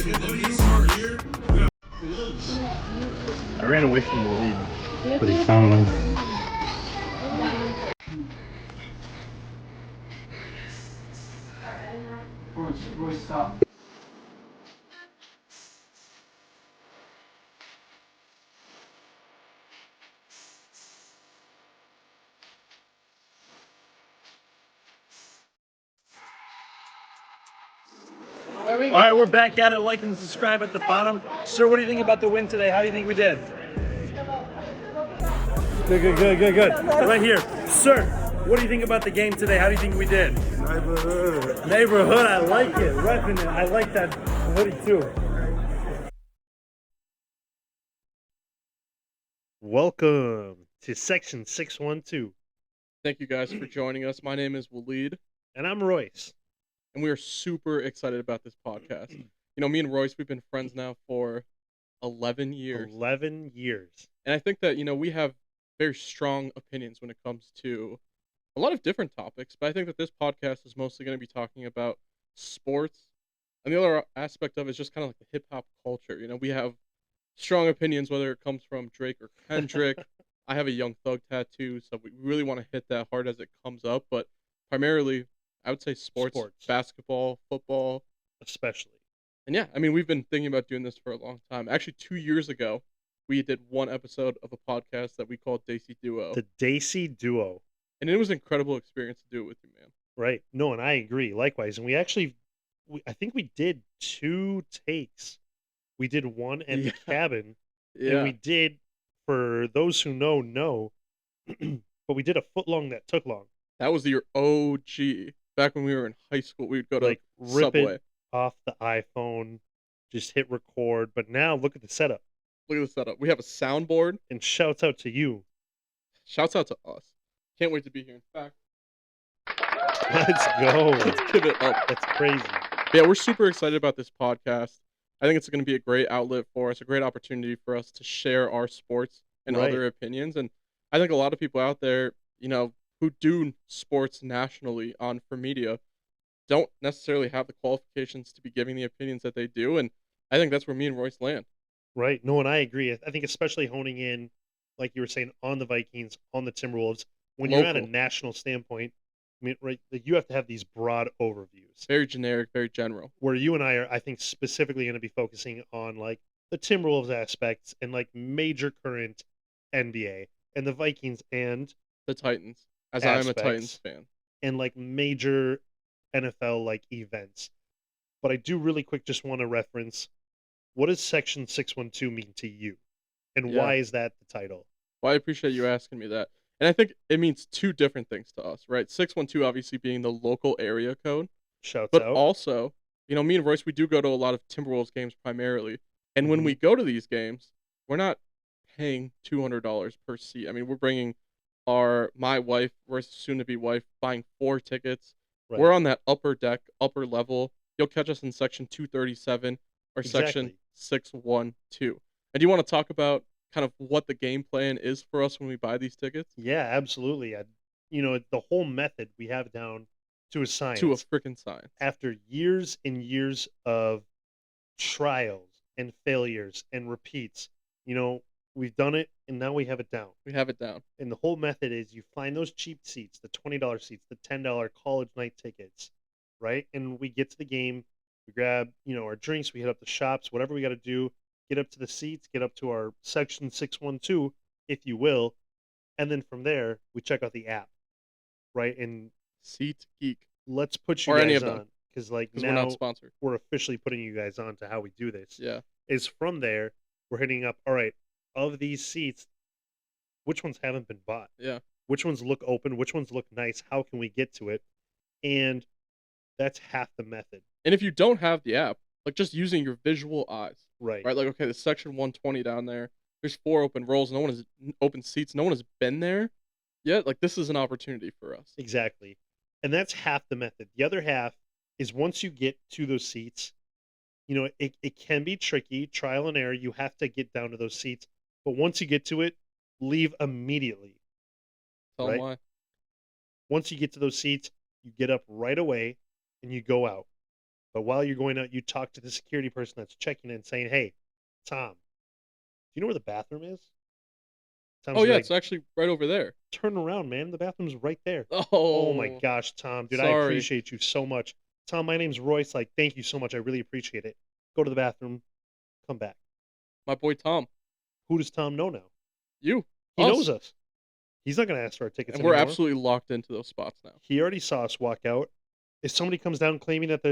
I ran away from the lead, but he found me. Royce, stop. All right, we're back at it. Like and subscribe at the bottom. Sir, what do you think about the win today? How do you think we did? Good. Right here. Sir, what do you think about the game today? How do you think we did? Neighborhood, I like it. Repping it. I like that hoodie too. Welcome to section 612. Thank you guys for joining us. My name is Waleed, And I'm Royce. and we are super excited about this podcast. Me and Royce, we've been friends now for 11 years. 11 years. And I think that, we have very strong opinions when it comes to a lot of different topics, but I think that this podcast is mostly going to be talking about sports. And the other aspect of it is just kind of like the hip hop culture. We have strong opinions, whether it comes from Drake or Kendrick. I have a Young Thug tattoo, so we really want to hit that hard as it comes up. But primarily, I would say sports, basketball, football. Especially. And yeah, we've been thinking about doing this for a long time. Actually, 2 years ago, we did one episode of a podcast that we called Daisy Duo. The Daisy Duo. And it was an incredible experience to do it with you, man. Right. No, and I agree. Likewise. And I think we did 2 takes. We did one in the cabin. Yeah. And we did, for those who know, but we did a foot long that took long. That was your OG. Back when we were in high school, we would go to Like, rip Subway. it off the iPhone, just hit record. But now look at the setup. Look at the setup. We have a soundboard. And shouts out to you. Shouts out to us. Can't wait to be here. In fact, Let's go. let's give it up. That's crazy. Yeah, we're super excited about this podcast. I think it's going to be a great outlet for us, a great opportunity for us to share our sports and Right. other opinions. And I think a lot of people out there, who do sports nationally for media don't necessarily have the qualifications to be giving the opinions that they do. And I think that's where me and Royce land. Right. No, and I agree. I think especially honing in, like you were saying, on the Vikings, on the Timberwolves, when you're at a Local. national standpoint, right, like, you have to have these broad overviews. Very generic, very general. Where you and I are, I think, specifically going to be focusing on like the Timberwolves aspects and like major current NBA and the Vikings and The Titans, as I am a Aspects. Titans fan. like major NFL like events. But I do really quick just want to reference, what does Section 612 mean to you? And Yeah. why is that the title? Well, I appreciate you asking me that. And I think it means 2 different things to us, right? 612 obviously being the local area code. Shouts But out. also, me and Royce, we do go to a lot of Timberwolves games primarily. And when Mhm. we go to these games, we're not paying $200 per seat. We're bringing my wife, Royce's soon-to-be wife, buying 4 tickets. Right. We're on that upper deck, upper level. You'll catch us in section 237 or section Exactly. 612. And do you want to talk about kind of what the game plan is for us when we buy these tickets? Yeah, absolutely. The whole method we have down to a science. To a freaking science. After years and years of trials and failures and repeats, we've done it and now we have it down. We have it down. And the whole method is you find those cheap seats, the $20 seats, the $10 college night tickets, right? And we get to the game, we grab, our drinks, we hit up the shops, whatever we got to do, get up to the seats, get up to our section 612, if you will. And then from there, we check out the app, right? And Seat Geek. let's put you Or guys any of them. on. Because like Because we're now not sponsored. we're officially putting you guys on to how we do this. Yeah. Is from there, we're hitting up, all right, of these seats, which ones haven't been bought? Yeah. Which ones look open? Which ones look nice? How can we get to it? And that's half the method. And if you don't have the app, like just using your visual eyes, Right. right? Like, okay, the section 120 down there, there's 4 open rows. No one has open seats. No one has been there yet. Like, this is an opportunity for us. Exactly. And that's half the method. The other half is once you get to those seats, it can be tricky, trial and error. You have to get down to those seats. But once you get to it, leave immediately. Tell them Right. why. Once you get to those seats, you get up right away and you go out. But while you're going out, you talk to the security person that's checking in, saying, "Hey, Tom, do you know where the bathroom is?" Oh Tom's yeah, like, it's actually right over there. "Turn around, man. The bathroom's right there." Oh my Oh, gosh, Tom, dude, I sorry. appreciate you so much. Tom, my name's Royce. Like, thank you so much. I really appreciate it. Go to the bathroom, come back. My boy Tom. Who does Tom know now? You. He knows Us. us. He's not going to ask for our tickets And we're anymore. absolutely locked into those spots now. He already saw us walk out. If somebody comes down claiming that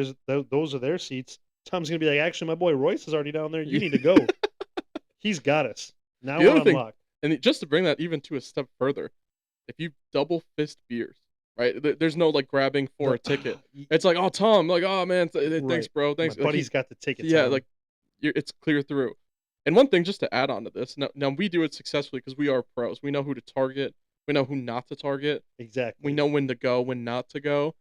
those are their seats, Tom's going to be like, actually, my boy Royce is already down there. You need to go. He's got us. Now The we're other on thing, lock. and just to bring that even to a step further, if you double fist beers, right? There's no like grabbing for a ticket. It's like, oh Tom, like, oh man, thanks, Right. bro, My thanks. Like buddy's got the ticket, yeah, Tom. like it's clear through. And one thing, just to add on to this, now we do it successfully because we are pros. We know who to target. We know who not to target. We Exactly. know when to go, when not to go.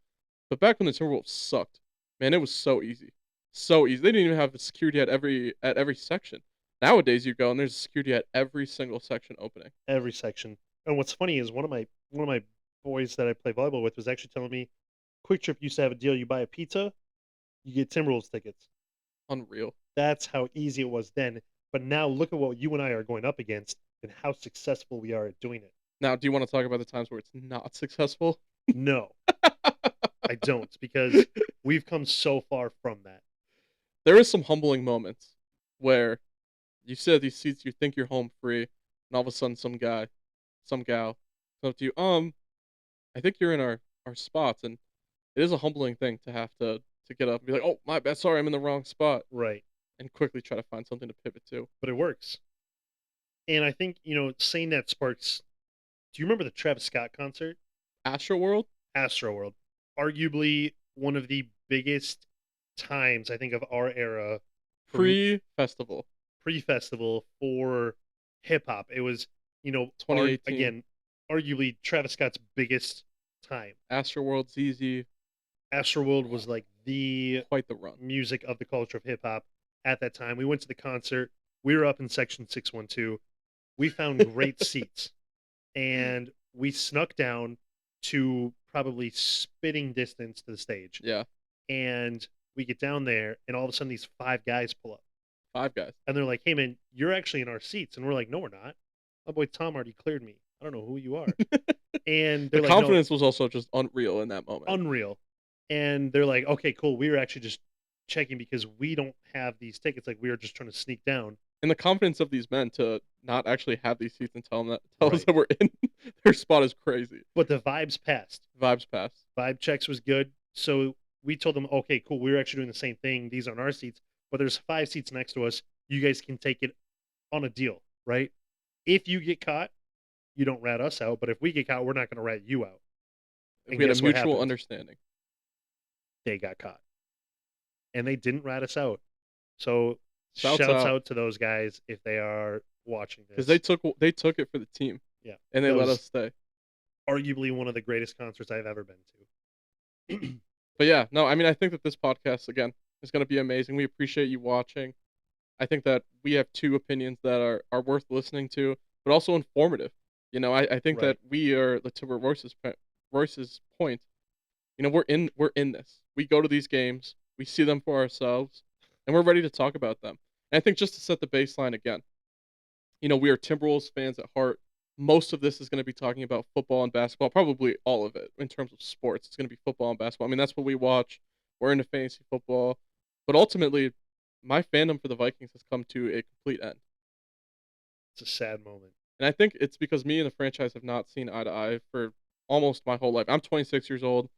But back when the Timberwolves sucked, man, it was so easy, so easy. They didn't even have the security at every section. Nowadays, you go and there's security at every single section opening. Every section. And what's funny is one of my boys that I play volleyball with was actually telling me, Quick Trip used to have a deal. You buy a pizza, you get Timberwolves tickets. Unreal. That's how easy it was then. But now look at what you and I are going up against and how successful we are at doing it. Now, do you want to talk about the times where it's not successful? No, I don't, because we've come so far from that. There is some humbling moments where you sit at these seats, you think you're home free, and all of a sudden some guy, some gal, comes up to you, I think you're in our spots, and it is a humbling thing to have to get up and be like, oh my bad, sorry, I'm in the wrong spot, Right. and quickly try to find something to pivot to. But it works. And I think, saying that sparks. Do you remember the Travis Scott concert? Astro World, Astroworld. Arguably one of the biggest times, I think, of our era for pre-festival, pre-festival for hip hop. It was, 2018, again, arguably Travis Scott's biggest time. Astro World, ZZ, Astroworld was like the quite the run. music of the culture of hip hop at that time. We went to the concert. We were up in section 612. We found great seats, and we snuck down to probably spitting distance to the stage. Yeah, And we get down there, and all of a sudden, these five guys pull up. five guys. And they're like, "Hey, man, you're actually in our seats." And we're like, "No, we're not. My boy Tom already cleared me. I don't know who you are." And The they're like, "No, confidence was also just unreal in that moment. unreal." And they're like, "Okay, cool. We were actually just checking because we don't have these tickets. Like, we were just trying to sneak down." And the confidence of these men to not actually have these seats and tell us Right. that we're in their spot is crazy. But the vibes passed. Vibes pass. Vibe checks was good. So we told them, "Okay, cool. We were actually doing the same thing. These aren't our seats, but there's 5 seats next to us. You guys can take it on a deal, right? If you get caught, you don't rat us out. But if we get caught, we're not going to rat you out." And We had a guess what mutual happened? understanding. They got caught, and they didn't rat us out. So Shouts shouts out out to those guys if they are watching because this. they took it for the team Yeah, and they that let was us stay. arguably one of the greatest concerts I've ever been to. But yeah, no, I mean I think that this podcast again is going to be amazing. We appreciate you watching. I think that we have two opinions that are worth listening to, but also informative. I think Right. that we are to Royce's point. We're in this. We go to these games, we see them for ourselves, and we're ready to talk about them. And I think just to set the baseline again, we are Timberwolves fans at heart. Most of this is going to be talking about football and basketball, probably all of it in terms of sports. It's going to be football and basketball. I mean, that's what we watch. We're into fantasy football, but ultimately, my fandom for the Vikings has come to a complete end. It's a sad moment. And I think it's because me and the franchise have not seen eye to eye for almost my whole life. I'm 26 years old.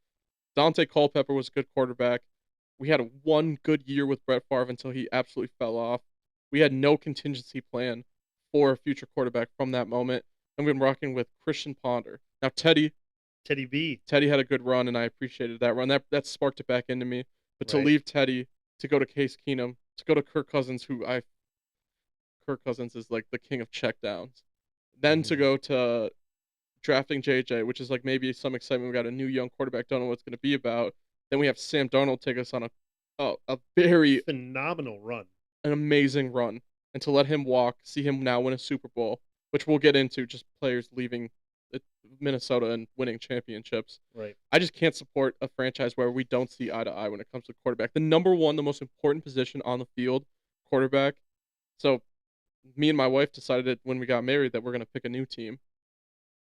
Dante Culpepper was a good quarterback. We had one good year with Brett Favre until he absolutely fell off. We had no contingency plan for a future quarterback from that moment. And we've been rocking with Christian Ponder. Now, Teddy Teddy B. had a good run, and I appreciated that run. That sparked it back into me. But to Right. leave Teddy, to go to Case Keenum, to go to Kirk Cousins, Kirk Cousins is like the king of checkdowns. Then to Mhm. go to drafting JJ, which is like maybe some excitement. We got a new young quarterback, don't know what it's going to be about. Then we have Sam Darnold take us on a very Phenomenal run. an amazing run, and to let him walk, see him now win a Super Bowl, which we'll get into, just players leaving Minnesota and winning championships. Right. I just can't support a franchise where we don't see eye to eye when it comes to quarterback. The number one, the most important position on the field, quarterback. So me and my wife decided that when we got married that we're gonna pick a new team,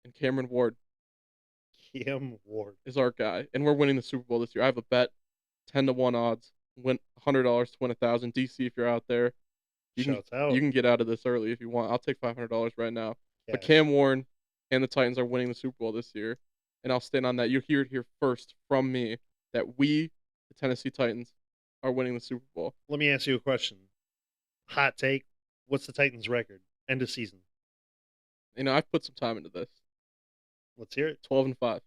and Cameron Ward Cam Ward. is our guy, and we're winning the Super Bowl this year. I have a bet, 10-1 odds, win $100 to win 1,000. DC, if you're out there, you can Shouts out. you can get out of this early if you want. I'll take $500 right now. But Cash. Cam Warren and the Titans are winning the Super Bowl this year, and I'll stand on that. You hear it here first from me that we, the Tennessee Titans, are winning the Super Bowl. Let me ask you a question. Hot take. What's the Titans' record? End of season. You know, I've put some time into this. Let's hear it. 12-5,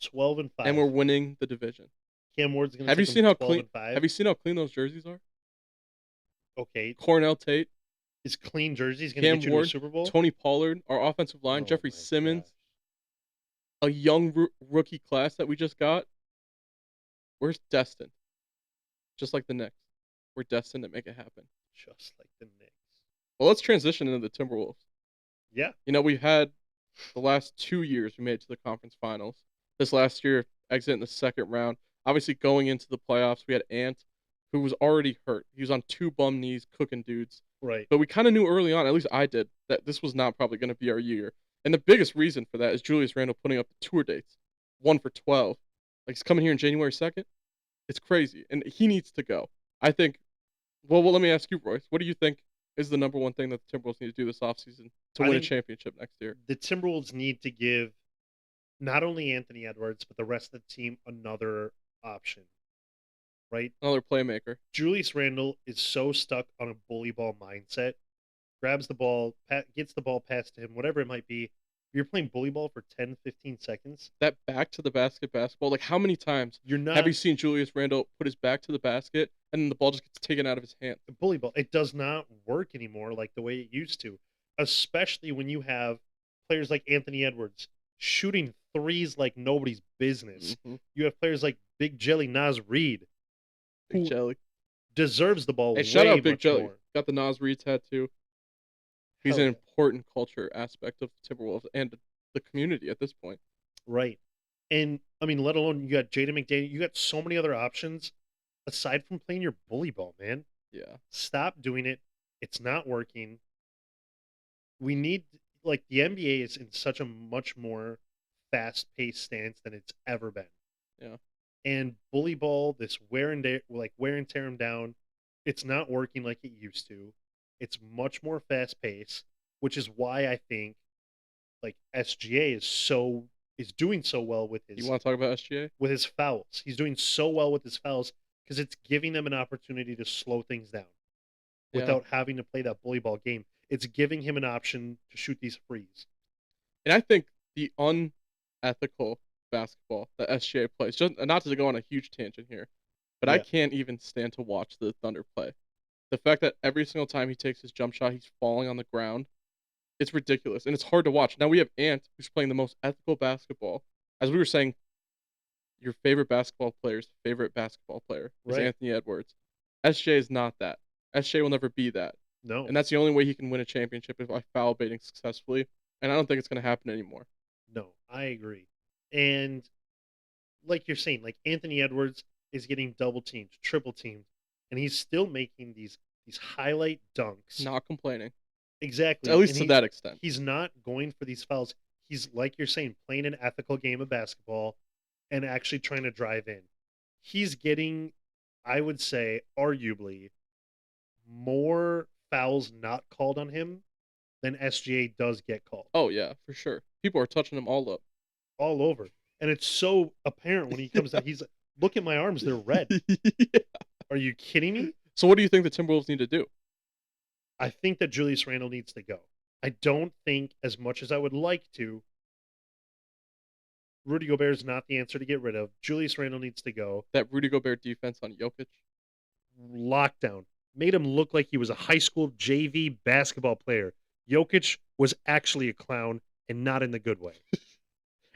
12-5. and we're winning the division. Cam Ward's going to Have you take seen them how 12 clean? and 5. Have you seen how clean those jerseys are? Okay. Cornell Tate, Is clean jerseys going to Cam get you Ward, to a Super Bowl? Tony Pollard, our offensive line, Oh Jeffrey my Simmons, gosh. a young rookie class that we just got. We're destined, just like the Knicks. We're destined to make it happen. Just like the Knicks. Well, let's transition into the Timberwolves. Yeah. You know, we've had the last 2 years we made it to the conference finals. This last year, exit in the second round. Obviously, going into the playoffs, we had Ant, who was already hurt. He was on 2 bum knees, cooking dudes. Right. But we kind of knew early on, at least I did, that this was not probably going to be our year. And the biggest reason for that is Julius Randle putting up the tour dates, 1 for 12. Like, he's coming here in January 2nd. It's crazy, and he needs to go. I think. Well, let me ask you, Royce. What do you think is the number one thing that the Timberwolves need to do this offseason to I win a think championship next year? The Timberwolves need to give not only Anthony Edwards, but the rest of the team another option. Right? Another playmaker. Julius Randle is so stuck on a bully ball mindset. Grabs the ball, gets the ball passed to him, whatever it might be. You're playing bully ball for 10, 15 seconds. That back to the basket basketball. Like, how many times You're not have you seen Julius Randle put his back to the basket and then the ball just gets taken out of his hand? bully ball. It does not work anymore like the way it used to, especially when you have players like Anthony Edwards shooting threes like nobody's business. Mhm. You have players like Big Jelly Nas Reed, Big who Jelly. deserves the ball Hey, way shout out Big much Jelly. more. Got the Nas Reed tattoo. He's Hell an yeah. important culture aspect of the Timberwolves and the community at this point. Right. And I mean, let alone you got Jaden McDaniel, you got so many other options aside from playing your bully ball, man. Yeah. Stop doing it. It's not working. We need, like, the NBA is in such a much more fast-paced stance than it's ever been. Yeah. And bully ball, this wear and tear him down, it's not working like it used to. It's much more fast-paced, which is why I think like SGA is doing so well with You want to talk about SGA? his fouls. He's doing so well with his fouls because it's giving them an opportunity to slow things down Yeah. without having to play that bully ball game. It's giving him an option to shoot these frees. And I think the unethical basketball that SGA plays, just not to go on a huge tangent here, but I Yeah. can't even stand to watch the Thunder play. The fact that every single time he takes his jump shot, he's falling on the ground, it's ridiculous, and it's hard to watch. Now we have Ant, who's playing the most ethical basketball. As we were saying, your favorite basketball player's favorite basketball player is Right. Anthony Edwards. SJ is not that. SJ will never be that. No, And that's the only way he can win a championship is by foul baiting successfully. And I don't think it's going to happen anymore. no, I agree. And like you're saying, like Anthony Edwards is getting double teamed, triple teamed, and he's still making these highlight dunks. Not complaining. Exactly. At least And to that extent. he's not going for these fouls. He's, like you're saying, playing an ethical game of basketball and actually trying to drive in. He's getting, I would say, arguably more fouls not called on him than SGA does get called Oh, yeah, for sure. People are touching him all up. all over. And it's so apparent when he comes down. He's like, look at my arms, they're red. Yeah. Are you kidding me? So what do you think the Timberwolves need to do? I think that Julius Randle needs to go. I don't think, as much as I would like to, Rudy Gobert is not the answer to get rid of. Julius Randle needs to go. That Rudy Gobert defense on Jokic? Lockdown. Made him look like he was a high school JV basketball player. Jokic was actually a clown and not in the good way.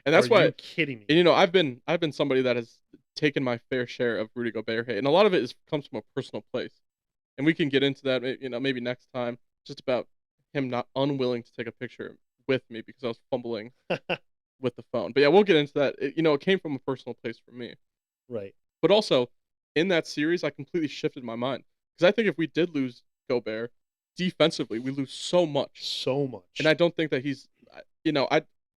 And that's Are why you kidding me? and you know, I've been somebody that has taken my fair share of Rudy Gobert hate. And a lot of it comes from a personal place. And we can get into that, you know, maybe next time, just about him not unwilling to take a picture with me because I was fumbling with the phone. But yeah, we'll get into that. It came from a personal place for me. Right. But also, in that series, I completely shifted my mind because I think if we did lose Gobert defensively, we lose so much, So and much. I don't think that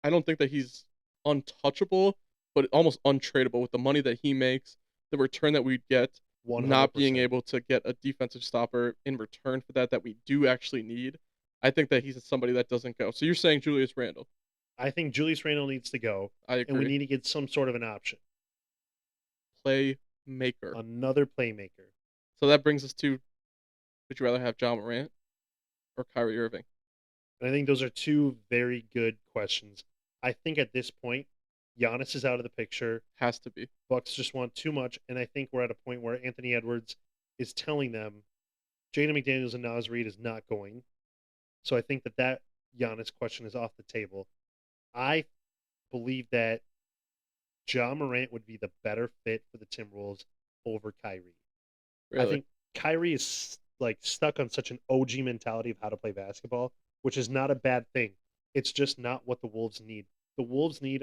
I don't think that he's untouchable, but almost untradeable with the money that he makes, the return that we'd get, not being 100%. able to get a defensive stopper in return for that we do actually need. I think that he's somebody that doesn't go. So you're saying Julius Randle? I think Julius Randle needs to go, I and we agree. need to get some sort of an option. Playmaker. Another playmaker. So that brings us to: would you rather have John Morant or Kyrie Irving? And I think those are two very good questions. I think at this point, Giannis is out of the picture. Has to be. Bucks just want too much, and I think we're at a point where Anthony Edwards is telling them Jaden McDaniels and Naz Reid is not going. So I think that Giannis question is off the table. I believe that John Morant would be the better fit for the Timberwolves over Kyrie. I Really? think Kyrie is like stuck on such an OG mentality of how to play basketball, which is not a bad thing. It's just not what the Wolves need. The Wolves need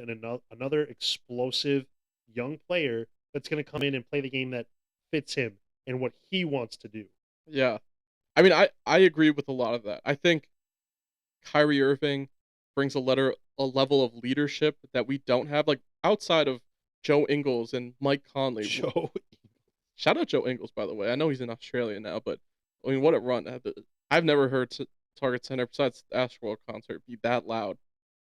another explosive young player that's going to come in and play the game that fits him and what he wants to do. Yeah. I mean, I agree with a lot of that. I think Kyrie Irving brings a level of leadership that we don't have, like outside of Joe Ingles and Mike Conley. Joe, Shout out Joe Ingles, by the way. I know he's in Australia now, but I mean, what a run! I've never heard Target Center besides the Astroworld concert be that loud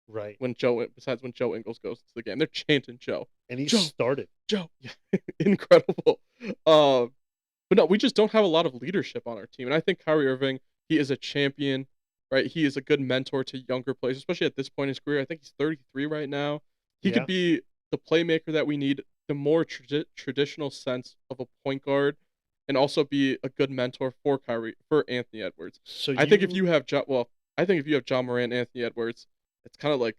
right? when Joe Ingles goes to the game. They're chanting Joe, And he Joe, started. Joe. Yeah, incredible. But no, we just don't have a lot of leadership on our team. And I think Kyrie Irving, he is a champion, right? He is a good mentor to younger players, especially at this point in his career. I think he's 33 right now. He could Yeah. be the playmaker that we need, the more traditional sense of a point guard, and also be a good mentor for Anthony Edwards. So I think if you you have I think if you have John Morant and Anthony Edwards, it's kind of like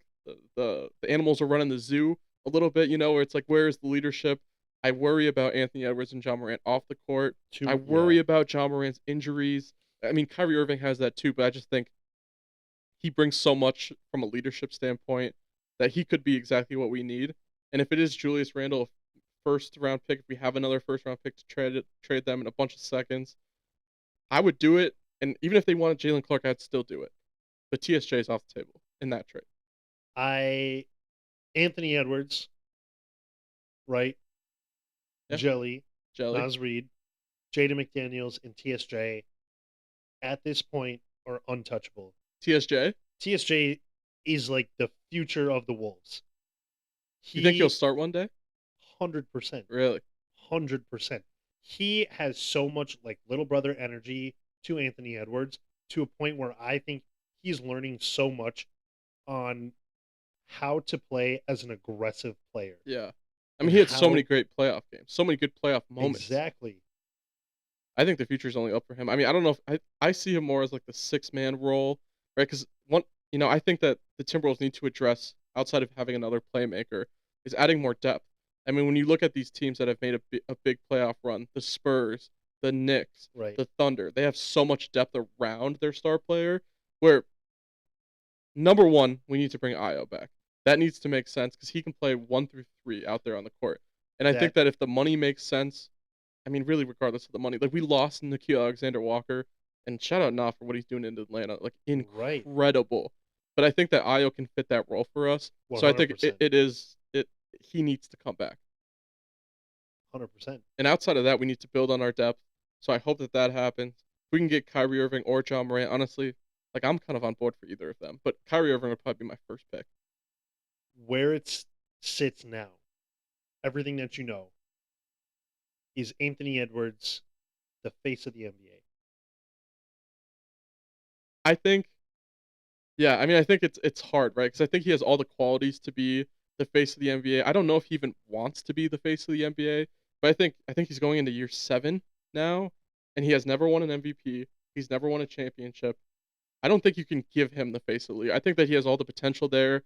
the animals are running the zoo a little bit, where it's like, where is the leadership? I worry about Anthony Edwards and John Morant off the court. I two, worry yeah, about John Morant's injuries. I mean, Kyrie Irving has that too, but I just think he brings so much from a leadership standpoint that he could be exactly what we need. And if it is Julius Randle, first round pick, if we have another first round pick to trade them in a bunch of seconds, I would do it. And even if they wanted Jalen Clark, I'd still do it. But TSJ is off the table in that trade. I Anthony Edwards, right? Yeah, Jelly, Jelly. Naz Reid, Jaden McDaniels, and TSJ at this point are untouchable. TSJ, TSJ is like the future of the Wolves. you think he'll He start one day? 100%, Really? 100%. He has so much like little brother energy to Anthony Edwards to a point where I think he's learning so much on how to play as an aggressive player Yeah. I mean, and he had so many how great playoff games, so many good playoff moments. exactly. I think the future's only up for him. I mean, I don't know if I see him more as like the six-man role, right? Because I think that the Timberwolves need to address outside of having another playmaker is adding more depth. I mean, when you look at these teams that have made a big playoff run, the Spurs, the Knicks, Right. the Thunder, they have so much depth around their star player. Where number one, we need to bring Io back. That needs to make sense because he can play 1 through 3 out there on the court. And I think That that if the money makes sense, I mean, really, regardless of the money, like we lost Nikhil Alexander-Walker, and shout out Nah for what he's doing in Atlanta, like right. incredible. But I think that Io can fit that role for us. So I think 100%. he needs to come back. 100%. And outside of that, we need to build on our depth. So I hope that happens. If we can get Kyrie Irving or John Morant, honestly, like I'm kind of on board for either of them. But Kyrie Irving would probably be my first pick. Where it sits now, everything that you know, is Anthony Edwards the face of the NBA? I think, yeah, I mean, I think it's hard, right? Because I think he has all the qualities to be the face of the NBA. I don't know if he even wants to be the face of the NBA, but I think he's going into year 7 now, and he has never won an MVP. He's never won a championship. I don't think you can give him the face of the league. I think that he has all the potential there,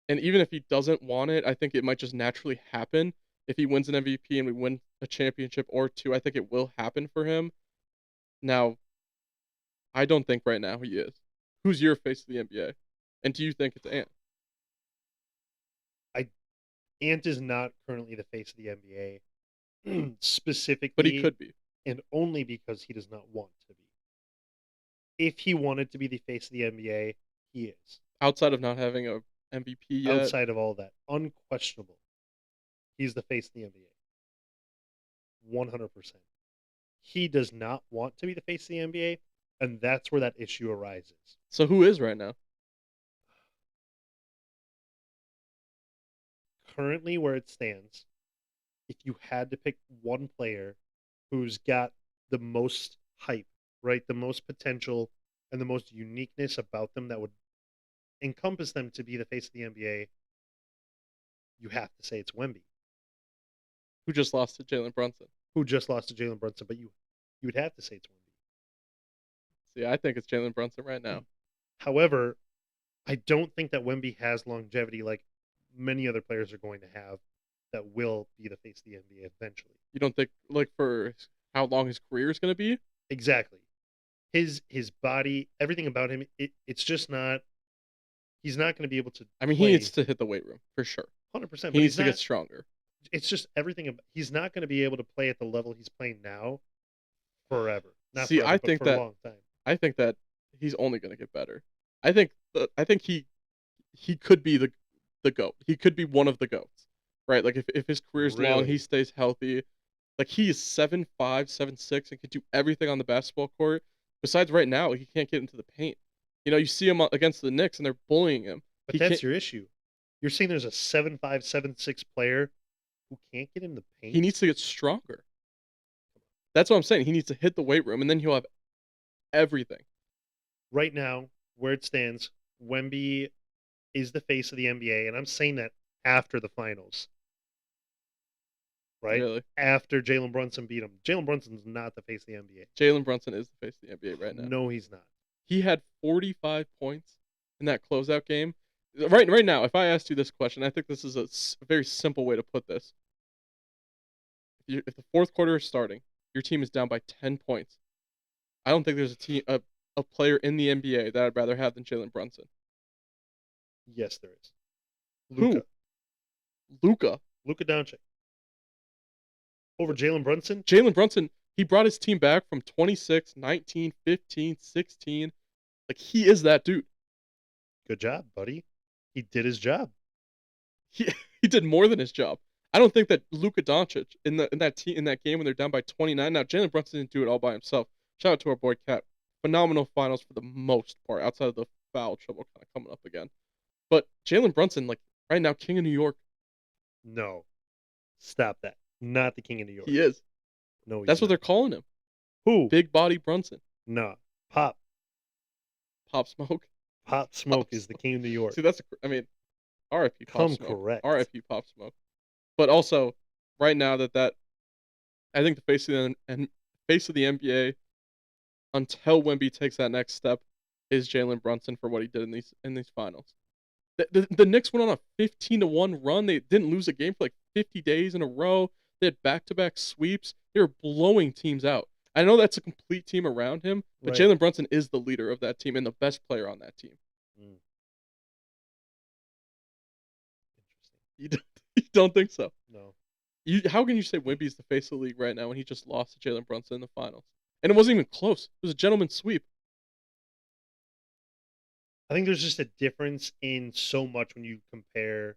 and even if he doesn't want it, I think it might just naturally happen. If he wins an MVP and we win a championship or two, I think it will happen for him. Now, I don't think right now he is. Who's your face of the NBA? And do you think it's Ant? I Ant is not currently the face of the NBA, But he specifically could be. and only because he does not want to be. If he wanted to be the face of the NBA, he is. Outside of not having a MVP yet. Outside of all that, unquestionable, he's the face of the NBA. 100%. He does not want to be the face of the NBA, and that's where that issue arises. So who is right now? Currently, where it stands, if you had to pick one player who's got the most hype, right, the most potential, and the most uniqueness about them that would encompass them to be the face of the NBA, you have to say it's Wemby, Who just lost to Jalen Brunson? who just lost to Jalen Brunson, but you would have to say it's Wemby. See, I think it's Jalen Brunson right now. However, I don't think that Wemby has longevity like many other players are going to have that will be the face of the NBA eventually. You don't think like for how long his career is going to be? Exactly. His body, everything about him, it's just not. He's not going to be able to I mean, he play needs to hit the weight room for sure. 100%. He But needs he's to not. get stronger. It's just everything. He's not going to be able to play at the level he's playing now forever. Not See, forever, but for a long time. I think that he's only going to get better. I think he could be the goat. He could be one of the goats, right? Like if his career's long, he Really? stays healthy. Like he is 7'5", 7'6", and can do everything on the basketball court. Besides, right now he can't get into the paint. You know, you see him against the Knicks, and they're bullying him. But He that's can't. your issue. You're saying there's a 7'5", 7'6" player who can't get in the paint? He needs to get stronger. That's what I'm saying. He needs to hit the weight room, and then he'll have everything. Right now, where it stands, Wemby is the face of the NBA, and I'm saying that after the finals. Right? Really, After Jalen Brunson beat him. Jalen Brunson's not the face of the NBA. Jalen Brunson is the face of the NBA right now. No, he's not. He had 45 points in that closeout game. Right now, if I asked you this question, I think this is a very simple way to put this. If the fourth quarter is starting, your team is down by 10 points. I don't think there's a player in the NBA that I'd rather have than Jalen Brunson. Yes, there is. Who? Luka. Luka Doncic. Over Jalen Brunson? Jalen Brunson, he brought his team back from 26, 19, 15, 16. Like, he is that dude. Good job, buddy. He did his job. He did more than his job. I don't think that Luka Doncic in that game when they're down by 29. Now Jalen Brunson didn't do it all by himself. Shout out to our boy Cat. Phenomenal finals for the most part, outside of the foul trouble kind of coming up again. But Jalen Brunson, like right now, king of New York. No. Stop that. Not the king of New York. He is. No, That's what they're calling him. Who? Big body Brunson. No. Pop. Pop Smoke. Pop Smoke is the king of New York. See, I mean, R.I.P. Pop Smoke. Correct. R.I.P. Pop Smoke. But also, right now I think the face of the NBA until Wemby takes that next step is Jalen Brunson for what he did in these finals. The Knicks went on a 15-1 run. They didn't lose a game for like 50 days in a row. They had back-to-back sweeps. They were blowing teams out. I know that's a complete team around him, but Right. Jalen Brunson is the leader of that team and the best player on that team. Interesting. You don't think so? No. How can you say Wemby's the face of the league right now when he just lost to Jalen Brunson in the finals? And it wasn't even close. It was a gentleman's sweep. I think there's just a difference in so much when you compare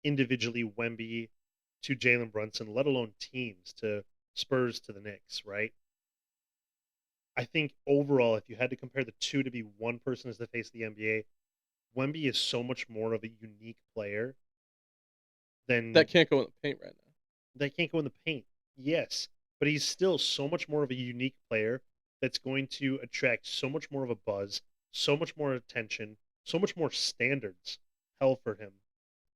individually Wemby to Jalen Brunson, let alone teams, to Spurs to the Knicks, right? I think overall, if you had to compare the two to be one person as the face of the NBA, Wemby is so much more of a unique player than That can't go in the paint right now. that can't go in the paint. Yes, but he's still so much more of a unique player that's going to attract so much more of a buzz, so much more attention, so much more standards held for him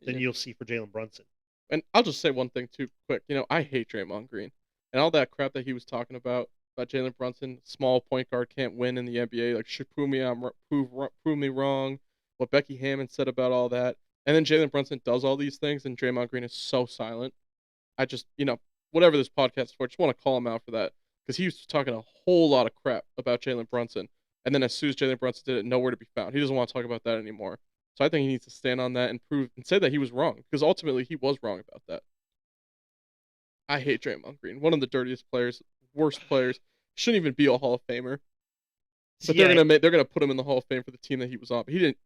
than Yeah. you'll see for Jalen Brunson. And I'll just say one thing too quick. You know, I hate Draymond Green and all that crap that he was talking about Jalen Brunson. Small point guard can't win in the NBA. Like, should prove me wrong. What Becky Hammond said about all that, and then Jalen Brunson does all these things, and Draymond Green is so silent. I just, whatever this podcast is for, I just want to call him out for that because he was talking a whole lot of crap about Jalen Brunson, and then as soon as Jalen Brunson did it, nowhere to be found. He doesn't want to talk about that anymore. So I think he needs to stand on that and prove and say that he was wrong because ultimately he was wrong about that. I hate Draymond Green, one of the dirtiest players, worst players. Shouldn't even be a Hall of Famer. But See, I, they're gonna put him in the Hall of Fame for the team that he was on. But he didn't.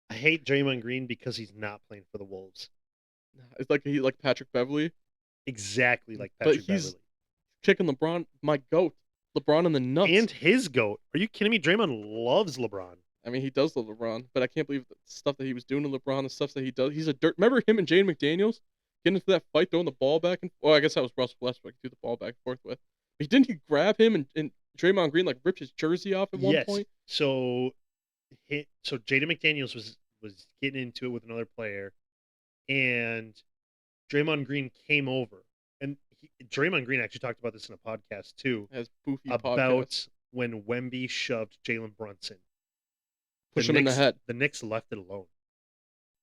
I hate Draymond Green because he's not playing for the Wolves. It's like Patrick Beverly, Exactly like but Patrick he's Beverly. kicking LeBron, my goat, LeBron in the nuts. And his GOAT. Are you kidding me? Draymond loves LeBron. I mean, he does love LeBron, but I can't believe the stuff that he was doing to LeBron, the stuff that he does. He's a dirt. Remember him and Jaden McDaniels getting into that fight, throwing the ball back and. Well, I guess that was Russell Westbrook threw the ball back and forth with. But didn't he grab him and Draymond Green like ripped his jersey off at one Yes. point? So Jaden McDaniels was getting into it with another player, and Draymond Green came over, and Draymond Green actually talked about this in a podcast too, As Boofy about podcast. when Wemby shoved Jalen Brunson. Push him in the head. The Knicks left it alone.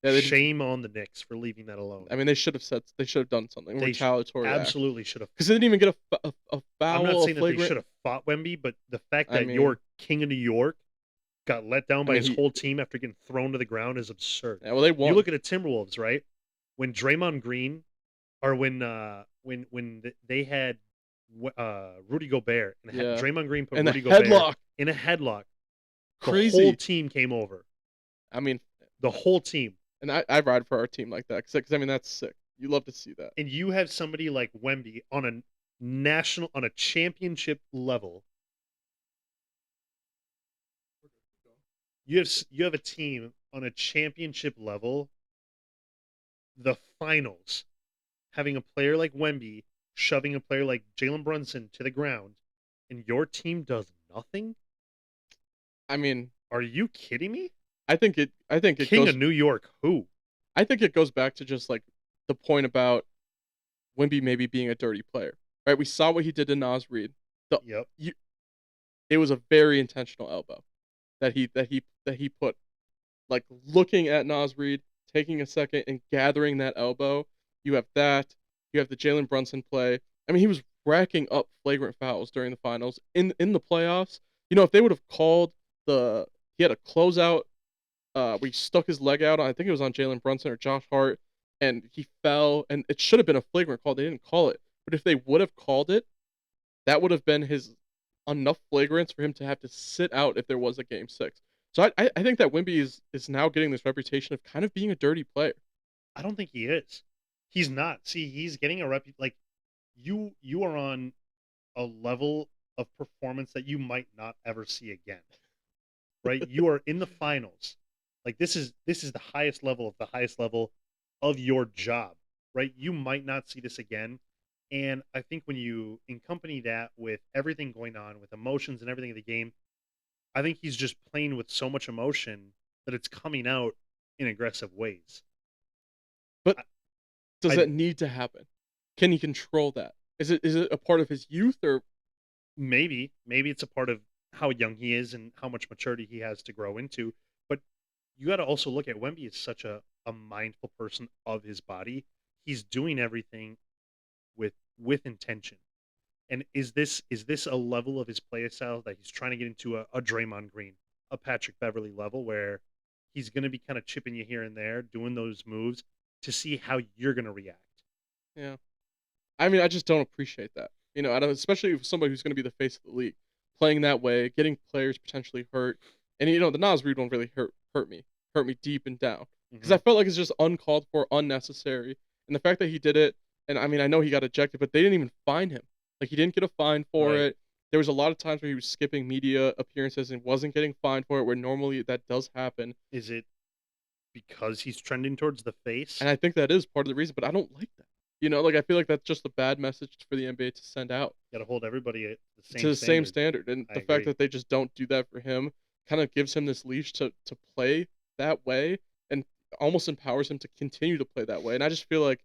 Yeah, Shame on the Knicks for leaving that alone. I mean, they should have done something They retaliatory. absolutely should have. Because they didn't even get a foul. I'm not saying that they flagrant. should have fought Wemby, but the fact that I mean- your king of New York got let down by mean, his whole team after getting thrown to the ground is absurd. Yeah, well, they won. You look at the Timberwolves, right? When Draymond Green, or when they had Rudy Gobert, and Yeah. Draymond Green put and Rudy the Gobert headlock. in a headlock, Crazy. the whole team came over. I mean, The whole team. and I ride for our team like that because I mean that's sick. You love to see that. And you have somebody like Wemby on a championship level. You have a team on a championship level, the finals, having a player like Wemby shoving a player like Jalen Brunson to the ground, and your team does nothing? I mean, Are you kidding me? I think it King goes. of New York, who? I think it goes back to just like the point about Wemby maybe being a dirty player, right? We saw what he did to Nas Reed. Yep. It was a very intentional elbow that he put. Like looking at Nas Reed, taking a second and gathering that elbow. You have that. You have the Jalen Brunson play. I mean, he was racking up flagrant fouls during the finals. In the playoffs, if they would have called he had a closeout where he stuck his leg out. I think it was on Jalen Brunson or Josh Hart, and he fell, and it should have been a flagrant call. They didn't call it, but if they would have called it, that would have been his enough flagrants for him to have to sit out if there was a game 6. So I think that Wemby is now getting this reputation of kind of being a dirty player. I don't think he is. He's not. See, he's getting a like you are on a level of performance that you might not ever see again. Right? You are in the finals. Like this is the highest level of your job, right? You might not see this again. And I think when you accompany that with everything going on, with emotions and everything in the game, I think he's just playing with so much emotion that it's coming out in aggressive ways. But does I- that need to happen? Can he control that? Is it a part of his youth or Maybe it's a part of how young he is and how much maturity he has to grow into. But you got to also look at Wemby as such a mindful person of his body. He's doing everything with intention. And is this a level of his play style that he's trying to get into a Draymond Green, a Patrick Beverly level where he's going to be kind of chipping you here and there, doing those moves to see how you're going to react? Yeah. I mean, I just don't appreciate that. I don't, especially if somebody who's going to be the face of the league, playing that way, getting players potentially hurt, and the Nas Reed one really hurt me deep and down because I felt like it's just uncalled for, unnecessary, and the fact that he did it, and I mean, I know he got ejected, but they didn't even fine him. Like he didn't get a fine for Right. it. There was a lot of times where he was skipping media appearances and wasn't getting fined for it, where normally that does happen. Is it because he's trending towards the face? And I think that is part of the reason, but I don't like that. Like I feel like that's just a bad message for the NBA to send out. Got to hold everybody at the same standard. And I the agree. fact that they just don't do that for him kind of gives him this leash to play that way and almost empowers him to continue to play that way. And I just feel like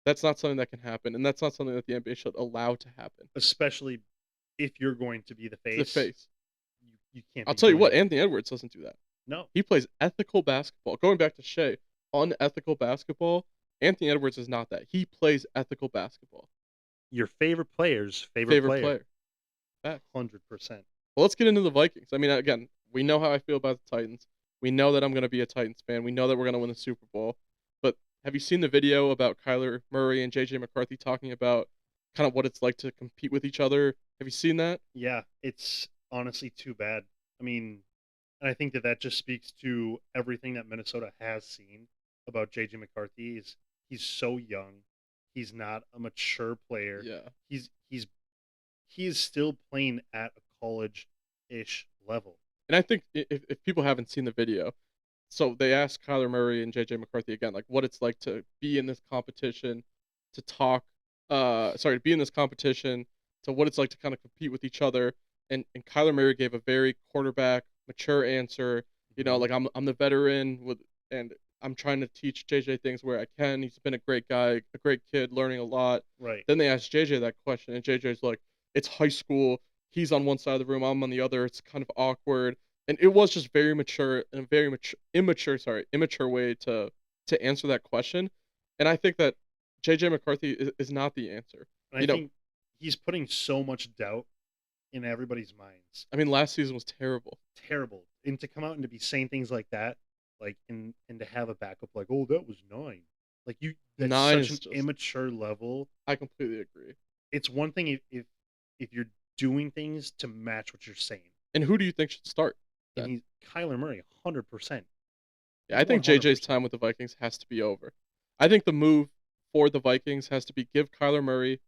that's not something that can happen, and that's not something that the NBA should allow to happen. Especially if you're going to be the face. The face. You can't. I'll be tell you doing what, it. Anthony Edwards doesn't do that. No. He plays ethical basketball. Going back to Shea, unethical basketball, Anthony Edwards is not that. He plays ethical basketball. Your favorite player's favorite player. Fact. 100%. Well, let's get into the Vikings. I mean, again, we know how I feel about the Titans. We know that I'm gonna be a Titans fan. We know that we're gonna win the Super Bowl. But have you seen the video about Kyler Murray and JJ McCarthy talking about kind of what it's like to compete with each other? Have you seen that? Yeah, it's honestly too bad. I mean, and I think that that just speaks to everything that Minnesota has seen about JJ McCarthy. Is he's so young, he's not a mature player. Yeah. He's he's he is still playing at a college-ish level. And I think if people haven't seen the video, so they asked Kyler Murray and JJ McCarthy again, like what it's like to be in this competition, to talk, sorry, to be in this competition, to what it's like to kind of compete with each other. And Kyler Murray gave a very quarterback mature answer. You know, Mhm. like I'm the veteran with, and I'm trying to teach JJ things where I can. He's been a great guy, a great kid, learning a lot. Right. Then they asked JJ that question, and JJ's like, it's high school. He's on one side of the room, I'm on the other. It's kind of awkward, and it was just very mature and a very immature way to answer that question. And I think that JJ McCarthy is not the answer. And I You know, think he's putting so much doubt in everybody's minds. I mean, last season was terrible. Terrible. And to come out and to be saying things like that, like and to have a backup like, oh, that was 9. Like you that's Nine such is an just. immature level. I completely agree. It's one thing if you're doing things to match what you're saying. And who do you think should start And then? he's Kyler Murray 100%. Yeah, I think JJ's 100%. time with the Vikings has to be over. I think the move for the Vikings has to be give Kyler Murray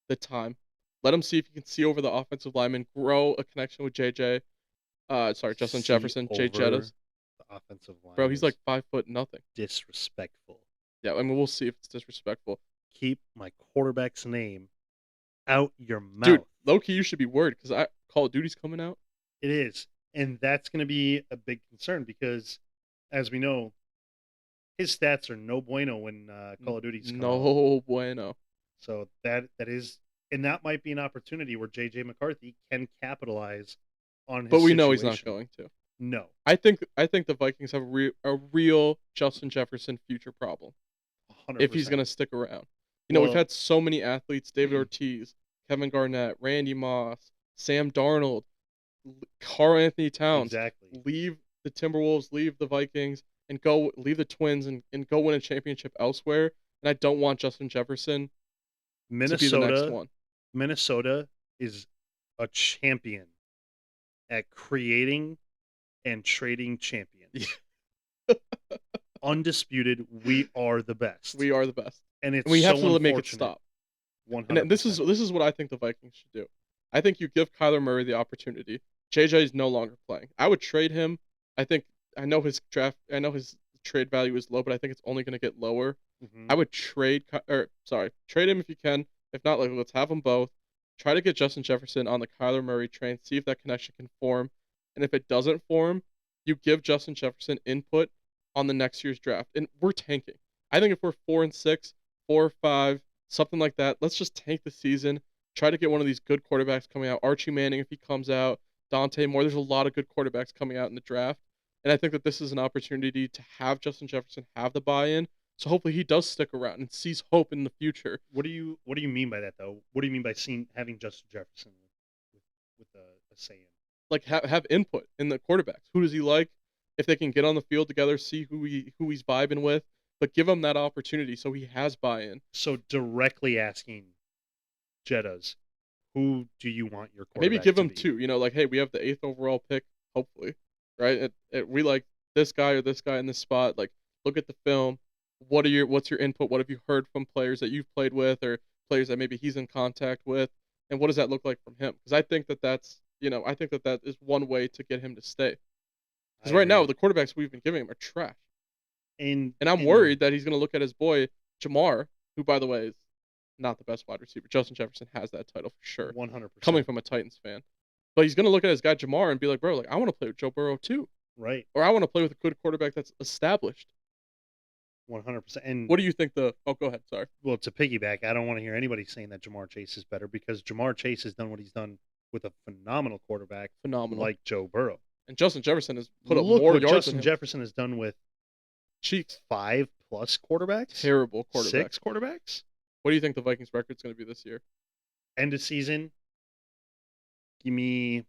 the time. Let him see if he can see over the offensive lineman, grow a connection with JJ. Sorry, Justin See Jefferson, Jay over Jettas. the offensive Bro, line he's like is 5 foot nothing. disrespectful. Yeah, I mean, we'll see if it's disrespectful. Keep my quarterback's name out your Dude, mouth. low key, you should be worried because Call of Duty's coming out. It is. And that's going to be a big concern because, as we know, his stats are no bueno when Call of Duty's come out. No bueno. So that is, and that might be an opportunity where JJ McCarthy can capitalize on But his we know he's not situation. going to. No, I think the Vikings have a real Justin Jefferson future problem if he's 100%. gonna stick around. You know, we've Well, had so many athletes: David Ortiz, Kevin Garnett, Randy Moss, Sam Darnold, Carl Anthony Towns exactly. leave the Timberwolves, leave the Vikings, and go leave the Twins and go win a championship elsewhere. And I don't want Justin Jefferson to be the next Minnesota, one. Minnesota is a champion at creating and trading champions. Undisputed, we are the best. We are the best, And and it's we have so to make it unfortunate. stop. And then this is 100%. this is what I think the Vikings should do. I think you give Kyler Murray the opportunity. JJ is no longer playing. I would trade him. I think I know his trade value is low, but I think it's only going to get lower. Hmm. I would trade him if you can. If not, like let's have them both. Try to get Justin Jefferson on the Kyler Murray train. See if that connection can form. And if it doesn't form, you give Justin Jefferson input on the next year's draft. And we're tanking. I think if we're 4-6, 4-5, something like that, let's just tank the season. Try to get one of these good quarterbacks coming out. Archie Manning, if he comes out. Dante Moore. There's a lot of good quarterbacks coming out in the draft. And I think that this is an opportunity to have Justin Jefferson have the buy-in. So hopefully he does stick around and sees hope in the future. What do you mean by that though? What do you mean by having Justin Jefferson with a say in? Like have input in the quarterbacks. Who does he like? If they can get on the field together, see who he's vibing with, but give him that opportunity so he has buy-in. So directly asking Jettas, who do you want your And maybe quarterback give to him be? two. You know, like hey, we have the 8th overall pick, hopefully, right? We like this guy or this guy in this spot. Like look at the film. What's your input? What have you heard from players that you've played with or players that maybe he's in contact with? And what does that look like from him? Because I think I think that is one way to get him to stay. I Because right now agree. the quarterbacks we've been giving him are trash, And and I'm and worried that he's going to look at his boy Jamar, who by the way is not the best wide receiver. Justin Jefferson has that title for sure, coming 100%. from a Titans fan. But he's going to look at his guy Jamar and be like, bro, like I want to play with Joe Burrow too, Right. or I want to play with a good quarterback that's established. 100%. And What do you think? Oh, go ahead. Sorry. well, to piggyback, I don't want to hear anybody saying that Jamar Chase is better because Jamar Chase has done what he's done with a phenomenal quarterback Phenomenal. like Joe Burrow. And Justin Jefferson has put up Look more what yards than Justin him. Jefferson has done with Cheeks. 5+ quarterbacks, Terrible quarterback. 6 quarterbacks. What do you think the Vikings record's going to be this year? End of season, give me.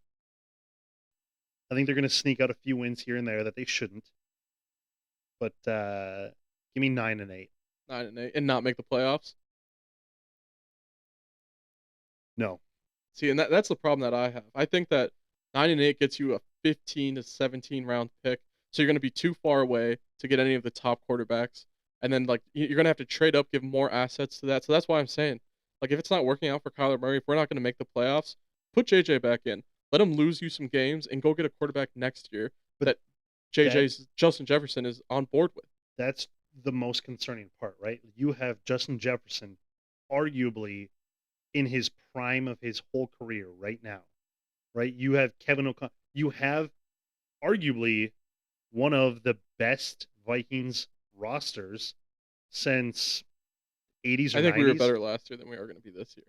I think they're going to sneak out a few wins here and there that they shouldn't. but give me 9-8. 9-8, and not make the playoffs. No, See, and that's the problem that I have. I think that 9-8 gets you a 15 to 17 round pick, so you're going to be too far away to get any of the top quarterbacks, and then like you're going to have to trade up, give more assets to that. So that's why I'm saying, like, if it's not working out for Kyler Murray, if we're not going to make the playoffs, put JJ back in, let him lose you some games, and go get a quarterback next year but that that JJ's Justin Jefferson is on board with. that's the most concerning part, right? You have Justin Jefferson, arguably in his prime of his whole career right now, right? You have Kevin O'Connell. You have arguably one of the best Vikings rosters since 80s or I think we were 90s. better last year than we are going to be this year.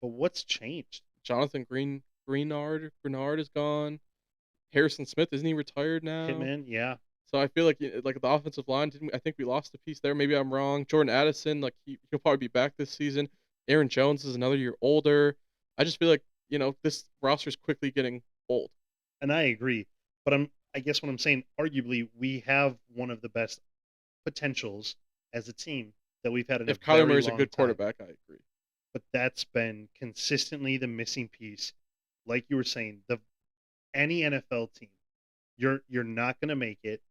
But what's changed? Jonathan Greenard is gone. Harrison Smith, isn't he retired now? Hitman, yeah. So I feel like the offensive line didn't. I think we lost a piece there. Maybe I'm wrong. Jordan Addison, like he'll probably be back this season. Aaron Jones is another year older. I just feel like this roster is quickly getting old. And I agree. But I guess what I'm saying, arguably, we have one of the best potentials as a team that we've had in a If Kyler very Murray's a long good time. quarterback, I agree. But that's been consistently the missing piece. Like you were saying, any NFL team, you're not going to make it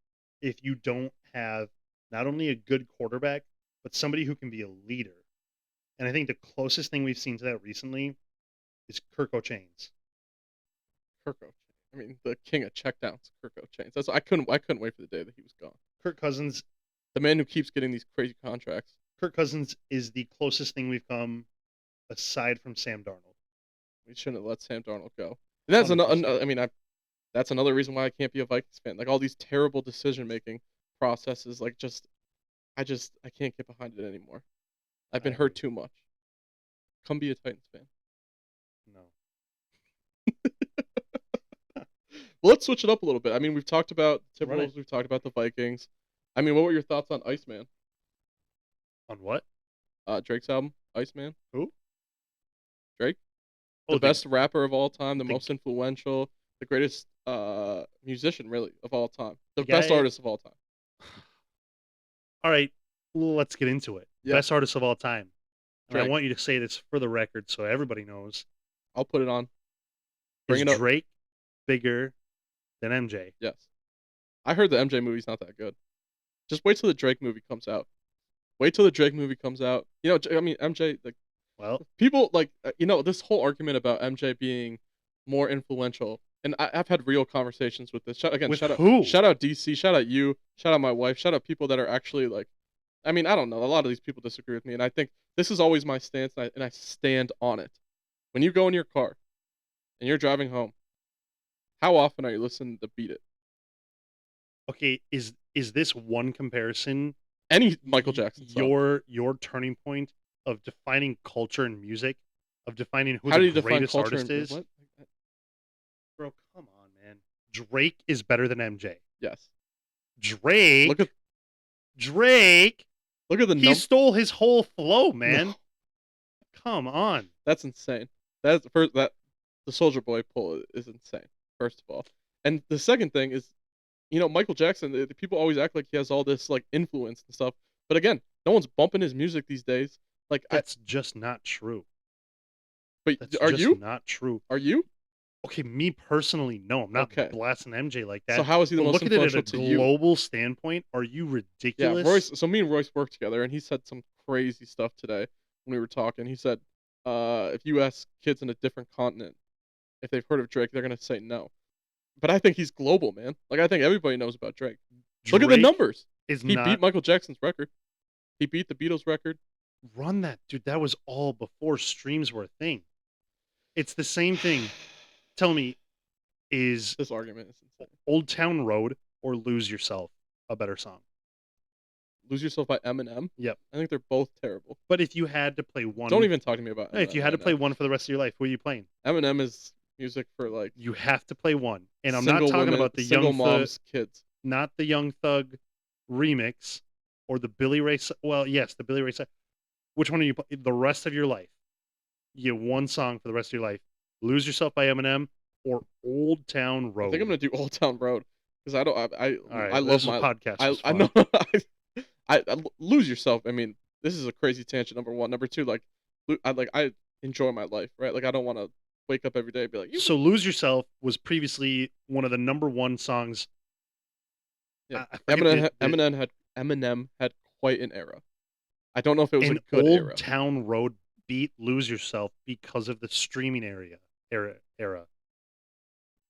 if you don't have not only a good quarterback, but somebody who can be a leader. And I think the closest thing we've seen to that recently is Kirk O'Chains. Kirk O'Chains. I mean, the king of checkdowns, Kirk O'Chains. That's I couldn't wait for the day that he was gone. Kirk Cousins. The man who keeps getting these crazy contracts. Kirk Cousins is the closest thing we've come aside from Sam Darnold. We shouldn't have let Sam Darnold go. And that's another. I mean, that's another reason why I can't be a Vikings fan. Like all these terrible decision making processes. Like I can't get behind it anymore. I've been hurt too much. Come be a Titans fan. No. Well, let's switch it up a little bit. I mean, we've talked about Timberwolves. We've talked about the Vikings. I mean, what were your thoughts on Iceman? On what? Drake's album, Iceman. Who? Drake. The best rapper of all time, the most influential, the greatest musician, really, of all time. The best artist of all time. All right, let's get into it. Yep. Best artist of all time. And I want you to say this for the record so everybody knows. I'll put it on. Is Drake bigger than MJ? Yes. I heard the MJ movie's not that good. Just wait till the Drake movie comes out. Wait till the Drake movie comes out. You know, I mean, MJ, like, well, people, like, this whole argument about MJ being more influential, and I've had real conversations with this. Shout out DC, shout out you, shout out my wife, shout out people that are actually, like, I mean, I don't know. A lot of these people disagree with me, and I think this is always my stance, and I stand on it. When you go in your car and you're driving home, how often are you listening to Beat It? Okay, is this one comparison any Michael Jackson song? Your turning point of defining culture and music, of defining who the greatest artist is? What? Bro, come on, man. Drake is better than MJ. Yes. Drake. Look at he stole his whole flow, man. No. Come on. That's insane. The Soulja Boy pull is insane. First of all, and the second thing is, Michael Jackson. The people always act like he has all this like influence and stuff, but again, no one's bumping his music these days. Like that's just not true. But that's not true? Are you? Okay, me personally, no, I'm not blasting MJ like that. So how is he the most influential to you? Look at it at a global standpoint. Are you ridiculous? Yeah, Royce. So me and Royce work together, and he said some crazy stuff today when we were talking. He said, if you ask kids in a different continent if they've heard of Drake, they're gonna say no. But I think he's global, man. Like I think everybody knows about Drake. Look at the numbers. He beat Michael Jackson's record. He beat the Beatles' record. Run that, dude. That was all before streams were a thing. It's the same thing. Tell me, is this argument is insane. Old Town Road or Lose Yourself a better song? Lose Yourself by Eminem? Yep. I think they're both terrible. But if you had to play one... Don't even talk to me about Eminem. If you had to play one for the rest of your life, who are you playing? Eminem is music for like... You have to play one. And I'm not talking about the Young Moms kids. Not the Young Thug remix or the Billy Ray... Well, yes, the Billy Ray... Which one are you playing? The rest of your life. You get one song for the rest of your life. Lose Yourself by Eminem or Old Town Road. I think I'm going to do Old Town Road. because I don't. All I right, love this my. podcast was I know. fun. Lose yourself. I mean, this is a crazy tangent. Number one. Number two. Like, I enjoy my life, right? Like, I don't want to wake up every day and be like, you. So "Lose Yourself" was previously one of the number one songs. Yeah. I forget Eminem had quite an era. I don't know if it was a an good Old era. Town Road beat "Lose Yourself" because of the streaming era.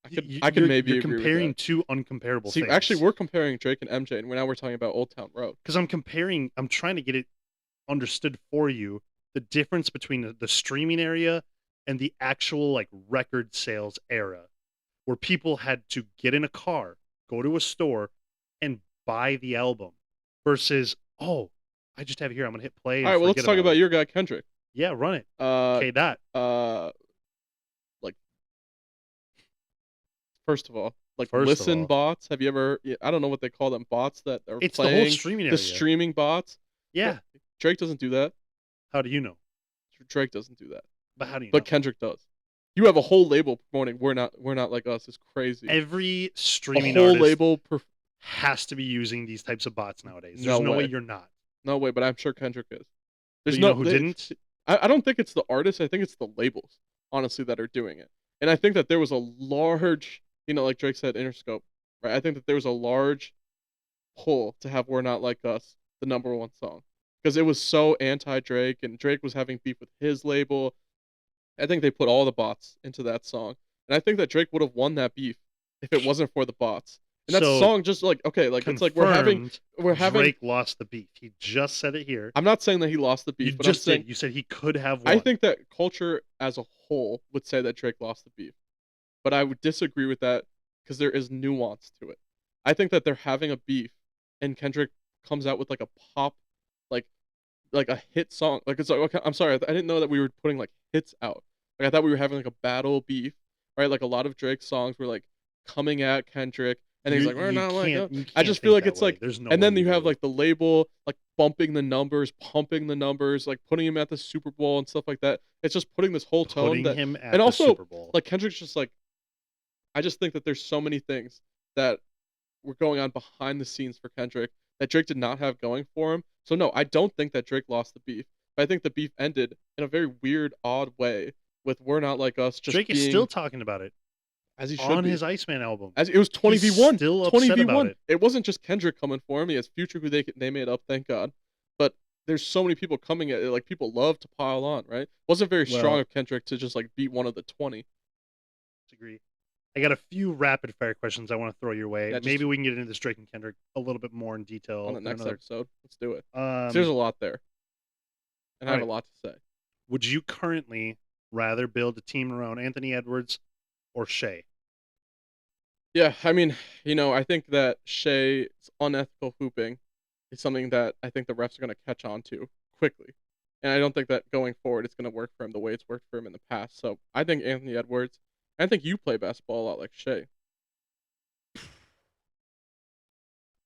I could maybe You're agree with comparing that. two uncomparable See, things. actually, we're comparing Drake and MJ, and now we're talking about Old Town Road. Because I'm trying to get it understood for you, the difference between the streaming area and the actual like record sales era, where people had to get in a car, go to a store, and buy the album, versus, oh, I just have it here, I'm gonna hit play All and right, well, let's forget talk about about it. your guy Kendrick. Yeah, run it. Uh, Okay, that. uh, like first of all, like First of listen all, bots. Have you ever? I don't know what they call them. Bots that are it's the whole playing streaming the area. streaming bots. Yeah. Drake doesn't do that. How do you know? Drake doesn't do that. But how do you But know? Kendrick does. You have a whole label promoting We're Not Like Us. It's crazy. Every A streaming whole artist label. has to be using these types of bots nowadays. No There's no way way. you're not. No way, but I'm sure Kendrick is. But There's you no know who didn't? I don't think it's the artists. I think it's the labels, honestly, that are doing it. And I think that there was a large, like Drake said, Interscope, right? I think that there was a large pull to have We're Not Like Us, the number one song, because it was so anti-Drake, and Drake was having beef with his label. I think they put all the bots into that song, and I think that Drake would have won that beef if it wasn't for the bots. And that So, song just like, okay, like it's like we're having Drake lost the beef. He just said it here. I'm not saying that he lost the beef, You but I'm just saying did. You said he could have won. I think that culture as a whole would say that Drake lost the beef, but I would disagree with that because there is nuance to it. I think that they're having a beef, and Kendrick comes out with like a pop, like like a hit song. Like it's like, okay, I'm sorry, I didn't know that we were putting like hits out. Like I thought we were having like a battle beef, right? Like a lot of Drake's songs were like coming at Kendrick, and he's like, we're not like us. I just feel like it's like, there's no. and then way you have do. like the label like bumping the numbers, pumping the numbers, like putting him at the Super Bowl and stuff like that. It's just putting this whole tone putting that, him at and the also Super Bowl. like Kendrick's just like, I just think that there's so many things that were going on behind the scenes for Kendrick that Drake did not have going for him. So no, I don't think that Drake lost the beef. But I think the beef ended in a very weird, odd way with We're Not Like Us just Drake being, is still talking about it as he should on be. his Iceman album. As it was 20v1. Still upset 20v1. about it. It wasn't just Kendrick coming for him. He has Future, who they made up, thank God. But there's so many people coming at it. Like people love to pile on, right? It wasn't very strong of Kendrick to just like beat one of the 20. Disagree. I got a few rapid fire questions I want to throw your way. Yeah, Maybe we can get into this Drake and Kendrick a little bit more in detail on the next another... episode. Let's do it. There's a lot there, and I have a lot to say. Would you currently rather build a team around Anthony Edwards or Shea? Yeah, I mean, I think that Shea's unethical hooping is something that I think the refs are going to catch on to quickly. And I don't think that going forward it's going to work for him the way it's worked for him in the past. So I think Anthony Edwards, I think you play basketball a lot like Shea.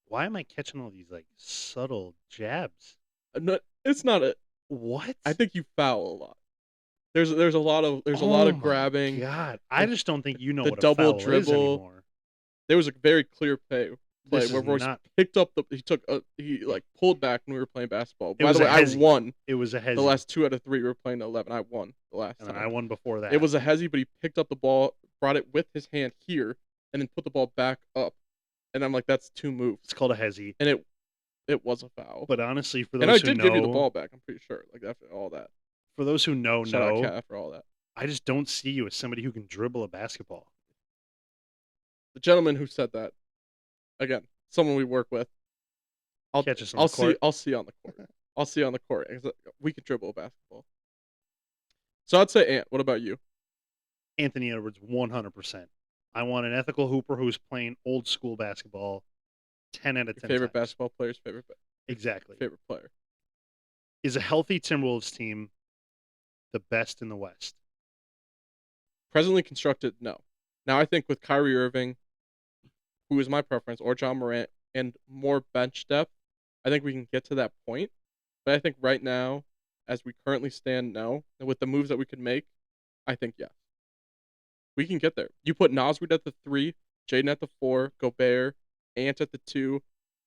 Why am I catching all these like subtle jabs? No, it's not a. What? I think you foul a lot. There's a lot of grabbing. God, I just don't think you know the what a double foul is dribble. anymore. There was a very clear play This where is Royce not... picked up he like pulled back when we were playing basketball. It By was the way, a I hezzy. won. It was a hezzy. The last 2 out of 3 we were playing to 11. I won the last and time. I won before that. It was a hezzy, but he picked up the ball, brought it with his hand here, and then put the ball back up. And I'm like, that's 2 moves. It's called a hezzy. And it was a foul. But honestly, for those and I who did know, give you the ball back. I'm pretty sure. Like after all that. For those who know, Shout out Cat for all that. I just don't see you as somebody who can dribble a basketball. The gentleman who said that, again, someone we work with. Catch us on the court. I'll see on the court. I'll see on the court. We can dribble a basketball. So I'd say Ant. What about you? Anthony Edwards, 100%. I want an ethical hooper who's playing old school basketball. 10 out of 10. Favorite times. basketball player's favorite. Exactly. Favorite player. Is a healthy Timberwolves team the best in the West? Presently constructed, no. Now I think with Kyrie Irving, who is my preference, or John Morant, and more bench depth, I think we can get to that point. But I think right now, as we currently stand, no. And with the moves that we could make, I think yes. We can get there. You put Nasrid at the 3, Jaden at the 4, Gobert, Ant at the 2,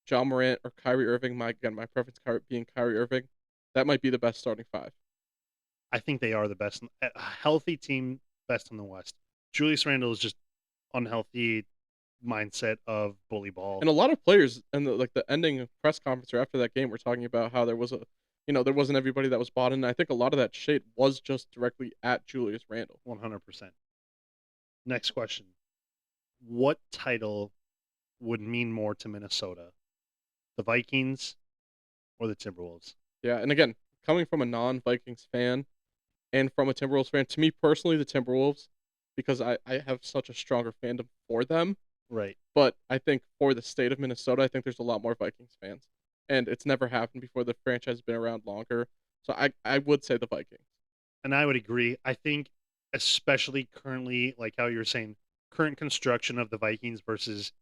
John Morant or Kyrie Irving. My preference being Kyrie Irving. That might be the best starting 5. I think they are the best, a healthy team, best in the West. Julius Randle is just unhealthy mindset of bully ball. And a lot of players in the ending press conference or after that game were talking about how there wasn't everybody that was bought in. And I think a lot of that shade was just directly at Julius Randle. 100%. Next question. What title would mean more to Minnesota? The Vikings or the Timberwolves? Yeah, and again, coming from a non-Vikings fan and from a Timberwolves fan, to me personally, the Timberwolves, because I have such a stronger fandom for them. Right. But I think for the state of Minnesota, I think there's a lot more Vikings fans. And it's never happened before. The franchise has been around longer. So I would say the Vikings. And I would agree. I think, especially currently, like how you're saying, current construction of the Vikings versus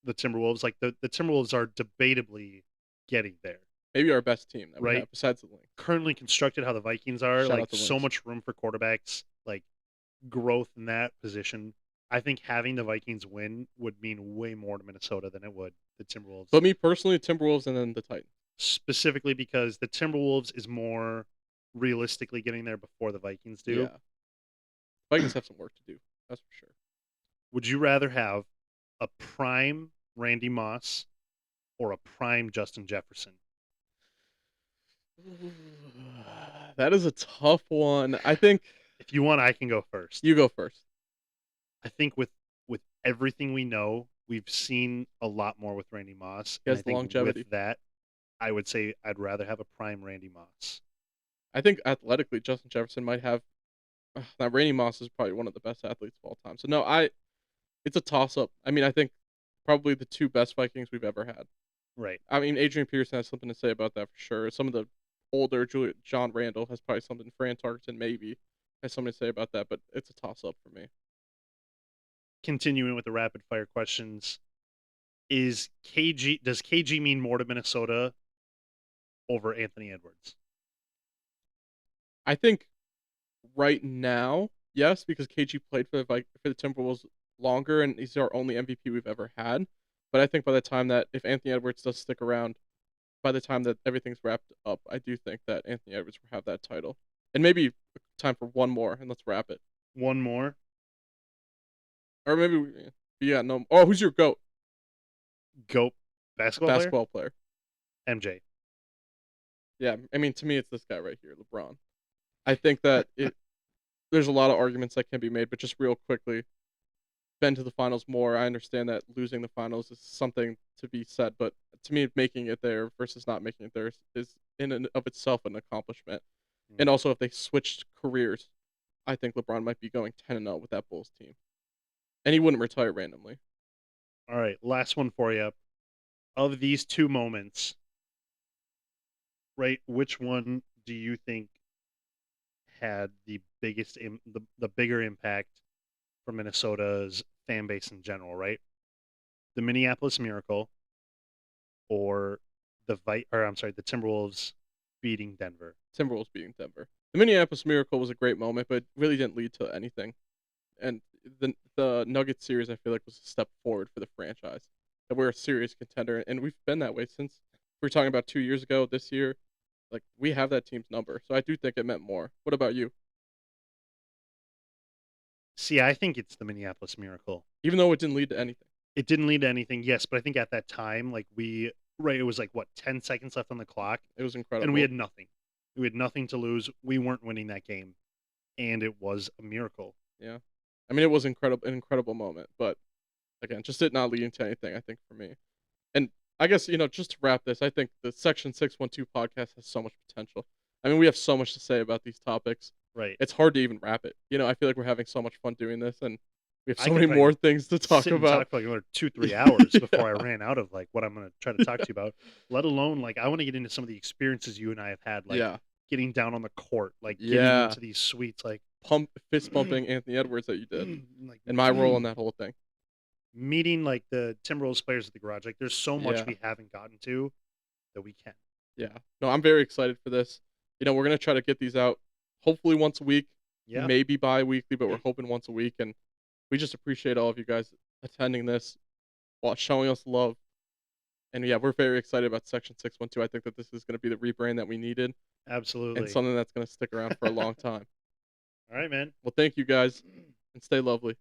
the Timberwolves, like the Timberwolves are debatably getting there, Maybe our best team that we right? have besides the Lynx. Currently constructed how the Vikings are, Shout like out the so Lynx. much room for quarterbacks, like growth in that position. I think having the Vikings win would mean way more to Minnesota than it would the Timberwolves. But me personally, Timberwolves and then the Titans. Specifically because the Timberwolves is more realistically getting there before the Vikings do. Yeah. Vikings have some work to do. That's for sure. Would you rather have a prime Randy Moss or a prime Justin Jefferson? That is a tough one. I think If you want, I can go first. you go first. I think with everything we know, we've seen a lot more with Randy Moss, He and has I the think longevity. with that, I would say I'd rather have a prime Randy Moss. I think athletically, Justin Jefferson might have. Now, Randy Moss is probably one of the best athletes of all time. So no, it's a toss up. I mean, I think probably the 2 best Vikings we've ever had. Right. I mean, Adrian Peterson has something to say about that for sure. Some of the older John Randall has probably something. Fran Tarkenton maybe has something to say about that, but it's a toss up for me. Continuing with the rapid fire questions, does KG mean more to Minnesota over Anthony Edwards? I think right now, yes, because KG played for the Timberwolves longer, and he's our only MVP we've ever had. But I think by the time that if Anthony Edwards does stick around, by the time that everything's wrapped up, I do think that Anthony Edwards will have that title. And maybe time for one more, and let's wrap it. One more. Or maybe yeah, no. Oh, who's your GOAT? GOAT Basketball player. MJ. Yeah, I mean, to me, it's this guy right here, LeBron. I think that there's a lot of arguments that can be made, but just real quickly, been to the finals more. I understand that losing the finals is something to be said, but to me, making it there versus not making it there is in and of itself an accomplishment. And also, if they switched careers, I think LeBron might be going 10-0 with that Bulls team, and he wouldn't retire randomly. All right, last one for you. Of these 2 moments, right, which one do you think had the biggest the bigger impact for Minnesota's fan base in general, right? The Minneapolis Miracle or the Timberwolves beating Denver. Timberwolves beating Denver. The Minneapolis Miracle was a great moment, but really didn't lead to anything. And the Nuggets series, I feel like, was a step forward for the franchise. That we're a serious contender, and we've been that way since we were talking about 2 years ago. This year, like we have that team's number, so I do think it meant more. What about you? See, I think it's the Minneapolis Miracle. Even though it didn't lead to anything. It didn't lead to anything, yes, but I think at that time, like it was like what, 10 seconds left on the clock, It was incredible. and we had nothing. We had nothing to lose. We weren't winning that game, and it was a miracle. Yeah, I mean, it was an incredible moment, but again, just it not leading to anything. I think for me, and I guess just to wrap this, I think the Section 612 podcast has so much potential. I mean, we have so much to say about these topics. Right. It's hard to even wrap it. I feel like we're having so much fun doing this, and we have I so could many probably more things to talk sit and about. talk for like another 2-3 hours before I ran out of like what I'm going to try to talk to you about. Let alone like I want to get into some of the experiences you and I have had, like Yeah, getting down on the court, like getting yeah, into these suites, like fist pumping Anthony Edwards that you did, like and my role in that whole thing. meeting like the Timberwolves players at the garage. Like there's so much Yeah, we haven't gotten to that we can. yeah. No, I'm very excited for this. We're gonna try to get these out, hopefully once a week, Yeah. maybe bi-weekly, but we're hoping once a week. And we just appreciate all of you guys attending this. while showing us love. And yeah, we're very excited about Section 612. I think that this is going to be the rebrand that we needed and Absolutely. something that's going to stick around for a long time. All right, man. Well, thank you guys and stay lovely.